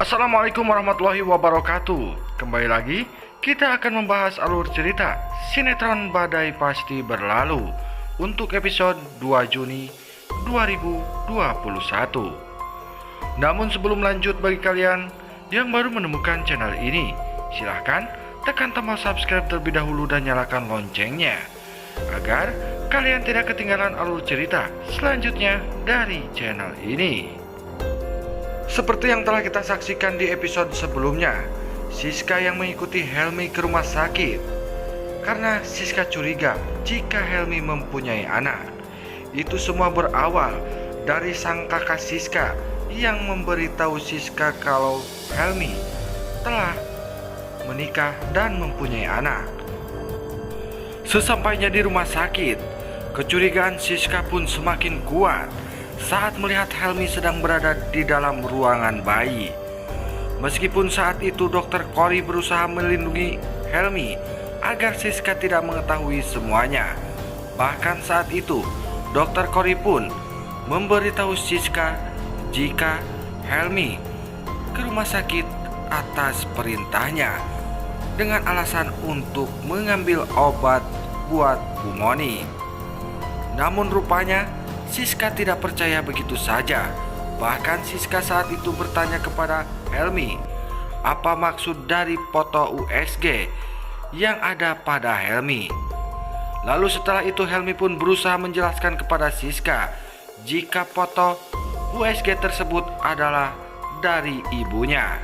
Assalamualaikum warahmatullahi wabarakatuh. Kembali lagi, kita akan membahas alur cerita sinetron Badai Pasti Berlalu untuk episode 2 Juni 2021. Namun sebelum lanjut, bagi kalian yang baru menemukan channel ini, silahkan tekan tombol subscribe terlebih dahulu dan nyalakan loncengnya agar kalian tidak ketinggalan alur cerita selanjutnya dari channel ini. Seperti yang telah kita saksikan di episode sebelumnya, Siska yang mengikuti Helmi ke rumah sakit karena Siska curiga jika Helmi mempunyai anak. Itu semua berawal dari sang kakak Siska yang memberitahu Siska kalau Helmi telah menikah dan mempunyai anak. Sesampainya di rumah sakit, kecurigaan Siska pun semakin kuat saat melihat Helmi sedang berada di dalam ruangan bayi. Meskipun saat itu Dokter Kori berusaha melindungi Helmi agar Siska tidak mengetahui semuanya. Bahkan saat itu Dokter Kori pun memberitahu Siska jika Helmi ke rumah sakit atas perintahnya dengan alasan untuk mengambil obat buat Bu Moni. Namun rupanya Siska tidak percaya begitu saja. Bahkan Siska saat itu bertanya kepada Helmi apa maksud dari foto USG yang ada pada Helmi. Lalu setelah itu Helmi pun berusaha menjelaskan kepada Siska jika foto USG tersebut adalah dari ibunya.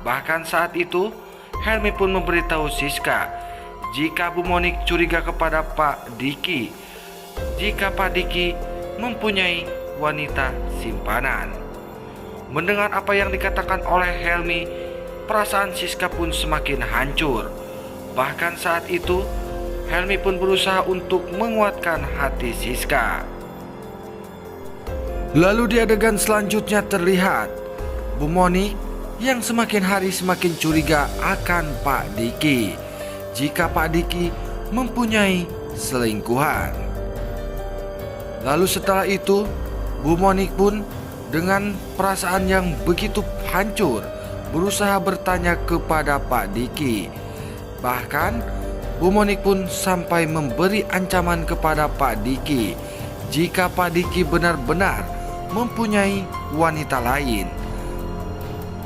Bahkan saat itu Helmi pun memberitahu Siska jika Bu Moni curiga kepada Pak Diki jika Pak Diki mempunyai wanita simpanan. Mendengar apa yang dikatakan oleh Helmi, perasaan Siska pun semakin hancur. Bahkan saat itu Helmi pun berusaha untuk menguatkan hati Siska. Lalu di adegan selanjutnya terlihat Bu Moni yang semakin hari semakin curiga akan Pak Diki jika Pak Diki mempunyai selingkuhan. Lalu setelah itu Bu Moni pun dengan perasaan yang begitu hancur berusaha bertanya kepada Pak Diki. Bahkan Bu Moni pun sampai memberi ancaman kepada Pak Diki jika Pak Diki benar-benar mempunyai wanita lain.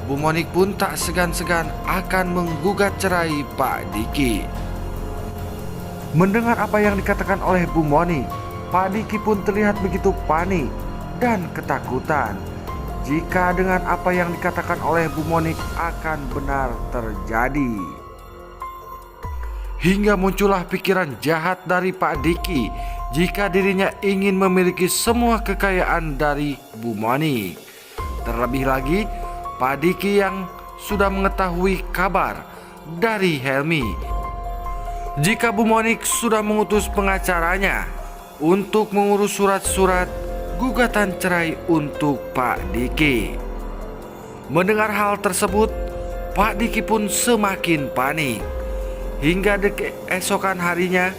Bu Moni pun tak segan-segan akan menggugat cerai Pak Diki. Mendengar apa yang dikatakan oleh Bu Moni, Pak Diki pun terlihat begitu panik dan ketakutan jika dengan apa yang dikatakan oleh Bu Moni akan benar terjadi. Hingga muncullah pikiran jahat dari Pak Diki jika dirinya ingin memiliki semua kekayaan dari Bu Moni. Terlebih lagi Pak Diki yang sudah mengetahui kabar dari Helmi jika Bu Moni sudah mengutus pengacaranya untuk mengurus surat-surat gugatan cerai untuk Pak Diki. Mendengar hal tersebut, Pak Diki pun semakin panik. Hingga keesokan harinya,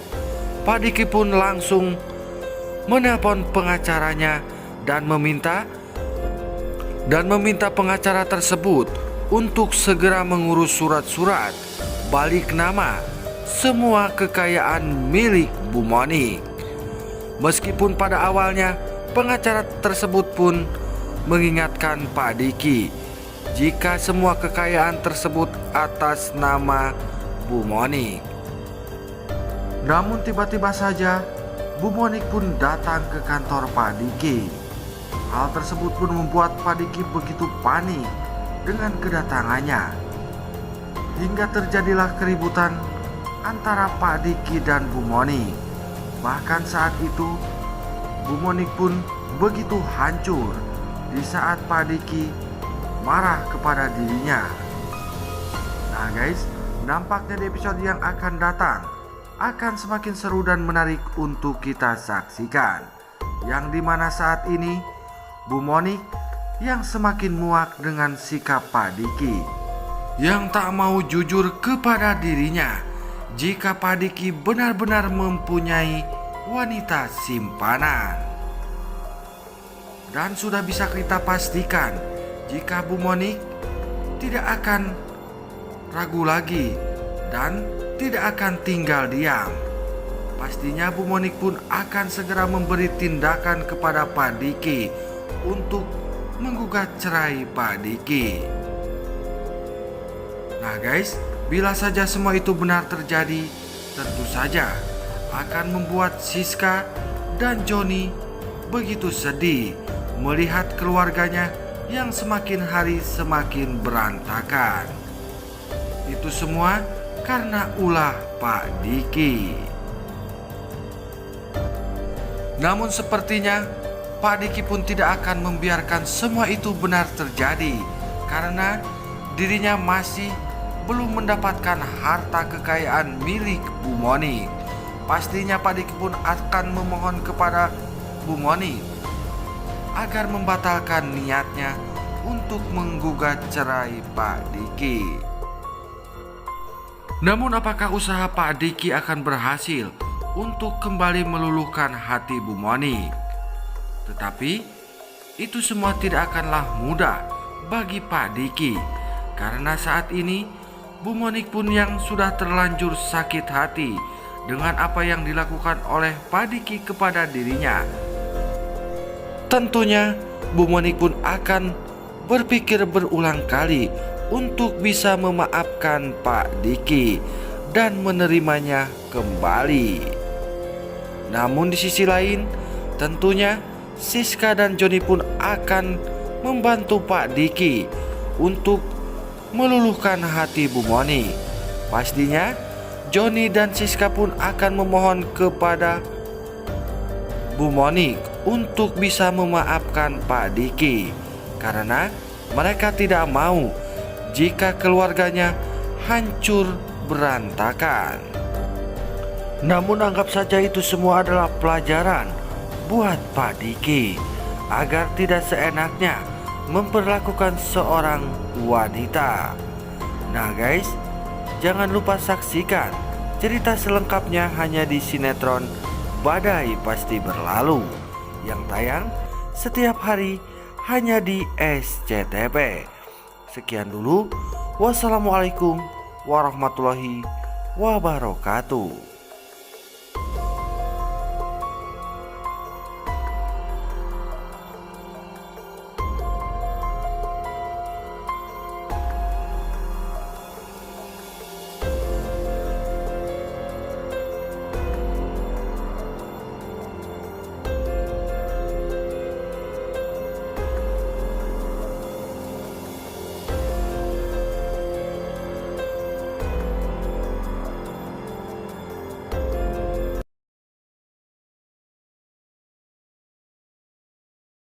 Pak Diki pun langsung menelpon pengacaranya dan meminta pengacara tersebut untuk segera mengurus surat-surat balik nama semua kekayaan milik Bu Moni. Meskipun pada awalnya pengacara tersebut pun mengingatkan Pak Diki jika semua kekayaan tersebut atas nama Bu Moni. Namun tiba-tiba saja Bu Moni pun datang ke kantor Pak Diki. Hal tersebut pun membuat Pak Diki begitu panik dengan kedatangannya. Hingga terjadilah keributan antara Pak Diki dan Bu Moni. Bahkan saat itu Bu Moni pun begitu hancur di saat Pak Diki marah kepada dirinya. Nah guys, nampaknya di episode yang akan datang akan semakin seru dan menarik untuk kita saksikan. Yang dimana saat ini Bu Moni yang semakin muak dengan sikap Pak Diki yang tak mau jujur kepada dirinya jika Pak Diki benar-benar mempunyai wanita simpanan. Dan sudah bisa kita pastikan jika Bu Moni tidak akan ragu lagi dan tidak akan tinggal diam. Pastinya Bu Monik pun akan segera memberi tindakan kepada Pak Diki untuk menggugat cerai Pak Diki. Nah guys, bila saja semua itu benar terjadi, tentu saja akan membuat Siska dan Joni begitu sedih melihat keluarganya yang semakin hari semakin berantakan. Itu semua karena ulah Pak Diki. Namun sepertinya Pak Diki pun tidak akan membiarkan semua itu benar terjadi, karena dirinya masih belum mendapatkan harta kekayaan milik Bu Monik. Pastinya Pak Diki pun akan memohon kepada Bu Monik agar membatalkan niatnya untuk menggugat cerai Pak Diki. Namun apakah usaha Pak Diki akan berhasil untuk kembali meluluhkan hati Bu Monik? Tetapi itu semua tidak akanlah mudah bagi Pak Diki, karena saat ini Bu Monik pun yang sudah terlanjur sakit hati dengan apa yang dilakukan oleh Pak Diki kepada dirinya. Tentunya Bu Monik pun akan berpikir berulang kali untuk bisa memaafkan Pak Diki dan menerimanya kembali. Namun di sisi lain, tentunya Siska dan Joni pun akan membantu Pak Diki untuk meluluhkan hati Bu Monik. Pastinya Joni dan Siska pun akan memohon kepada Bu Monik untuk bisa memaafkan Pak Diki, karena mereka tidak mau jika keluarganya hancur berantakan. Namun anggap saja itu semua adalah pelajaran buat Pak Diki agar tidak seenaknya memperlakukan seorang wanita. Nah guys, jangan lupa saksikan cerita selengkapnya hanya di sinetron Badai Pasti Berlalu yang tayang setiap hari hanya di SCTV. Sekian dulu. Wassalamualaikum warahmatullahi wabarakatuh.